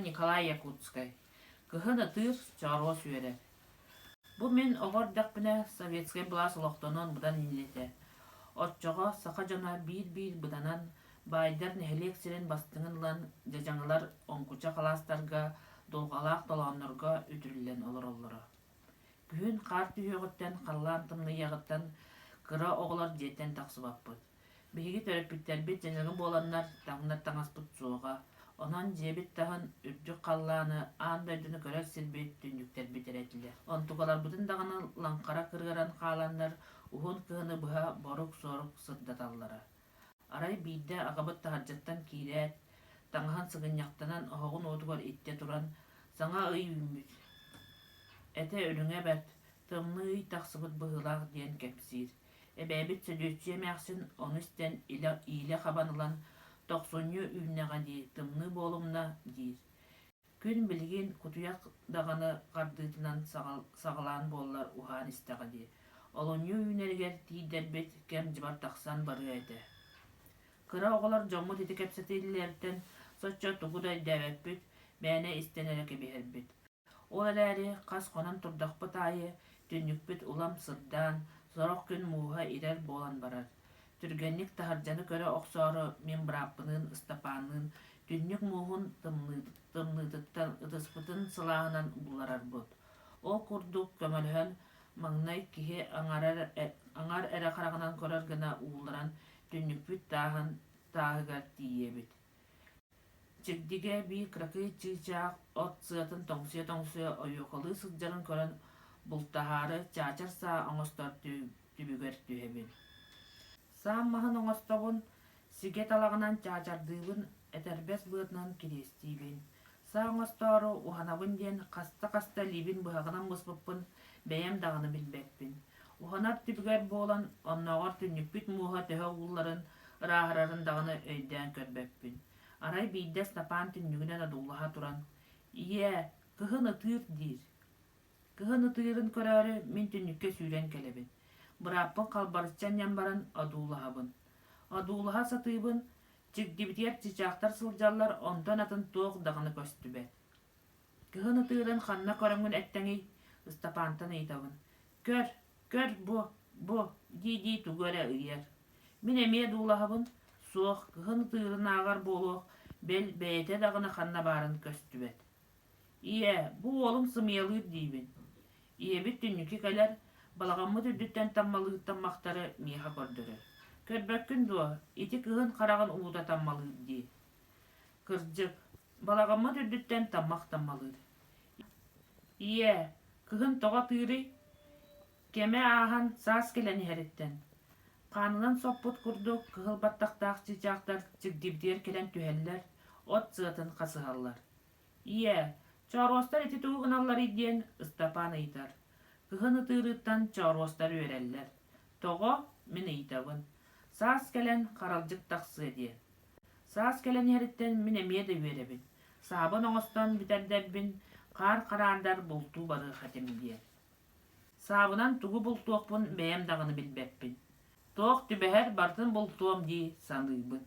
Николай Якутскай. Кыһын ытыр чароо сүөрэ. Бу мен оҕордак біне советский блас олохтонон будан инилете. Отчоҕо саха жона биир буданан байдар нехелек сирен бастыңынлан жажаңылар онкуча халастарга долгалаак толооннорго үтүрүллен олороллоро. Күһүн кар түйөҕөттен халлаан тымны ягыттан кыра оҕолор жиэттен тахсыбаппыт. Биһиги төрөппүттербит жанагы буоланнар таңнар таңаспыт суоҕа. Онан жебит таһын үрдүк халлааны аан дойдуну көрөр сирбит түндүктербит эретилер. Онтугаларбытын даганы лаңкара кыргаран хааланнар ухун кыһыны быһа борук-сорук сырдаталлара. Арай биирдэ агабыт таһардьаттан киирээт, таҥаһан сыгынньахтанан оһоҕун уотугар итте туран саҥа ый үүмүт. Эте өрүҥэ бэрт, тымны ый тахсыбыт быһыылаах диэн кэпсиир. Эбээбит сөдүөччү эмээхсин ону истэн иилэ хабанылан тохсунню үүннэҕэ дии, тымны буолумна диир. Күн билигин кутуйах даганы хардыытынан саҕалаан буоллар уһаан истэҕэ дии. Олонню үүнэригэр тиийдэрбит кэм дьыбар тахсан барыа этэ. Кыра оҕолор дьоммут ити кэпсэтииллэртэн соччо тугудай дээбэппит, бээнэ истэнэрэ кэбиһэрбит. Ол эрээри хас хонон турдахпыт аайы түннүкпүт улам сырдаан, сорох күн мууһа ирэр буолан барар. Түргэнник таһардьаны көрө охсоору мен бырааппынын Ыстапаанын түннүк муухун тымныытыттан ытыспытын сылааһынан булларарбыт. Ол курдук көмөлөһөн маҥнай киһи аҥар эрэ хараҕынан көрөр гына ууларан түннүкпүт тааһыгар тиийэбит. Чирдигэ bii кыракый чыычаах от сыатын тоҥсуйа ойуохалыы сылдьарын көрөн бултаһаары чаачар саа оҥостор түбүгэр түһэбин. Саам маһын оҥостобун, сигэ талагынан чаачардыыбын этэрбэс быатынан кириэстиибин. Саа оҥостоору уханабын диэн хаста либин быһаҕынан мыспыппын бэйэм даҕаны билбэппин. Уханар түбүгэр буолан оннооҕор түннүкпүт мууһа төһө уулларын ырааһырарын даҕаны өйдөөн көрбөппүн. Арай биирдэ Стапаан түннүгүнэн одууллаһа туран: «Ийэ, кыһын ытыыр» диир. Кыһын ытыырын көрөөрү мин түннүккэ сүүрэн кэлэбин. Бырааппын халбарыччан ньамбарын одуулаһабын. Одуулаһа сатыыбын, чирдибитигэр чычаахтар сылдьаллар онтон атын туох даҕаны көстүбэт. Кыһын ытыырын ханна көрөҥүн эттэҥий Ыстапаантан ыйтабын: «Көр, бу, дии тугу эрэ ыйар. Мин эмиэ дуулаһабын, суох, кыһын ытыырын ааҕар буолуох бэйэтэ даҕаны ханна баарын көстүбэт. Ийэ, бу уолум сымыйалыыр диибин. Ийэбит түннүкки кэлэр, балаҕаммыт үрдүттэн таммалыыттаммахтары миэхэ көрдөрөр. Көрбөккүн дуо, ити кыһын хараҕын уута таммалыыр дии. Кырдьык, балаҕаммыт үрдүттэн таммалыыр. Ийэ, кыһын тоҕо тыырый, кэмэ ааһан саас кэлэн иһэриттэн. Хаанынан соппут курдук кыһылбаттахтаах чыычаахтар чирдибитигэр кэлэн түһэллэр, от сыатын хасыһаллар. Ийэ, чоруостар ити тугу гыналлар диэн Ыстапаан ыйтар. Кыһын ытыырыттан чоруостар үөрэллэр. Тоҕо мин ыйтабын. Саас кэлэн харалдьык тахсыа диэн. Саас кэлэн иһэриттэн мин эмиэ да үөрэбин. Саабын оҥостон бүтэрдэббин, хаар хараардар бултуу барыах этим диэн. Саабынан тугу бултуохпун бэйэм даҕаны билбэппин. Туох түбэһэр бартын бултуом дии саныыбын.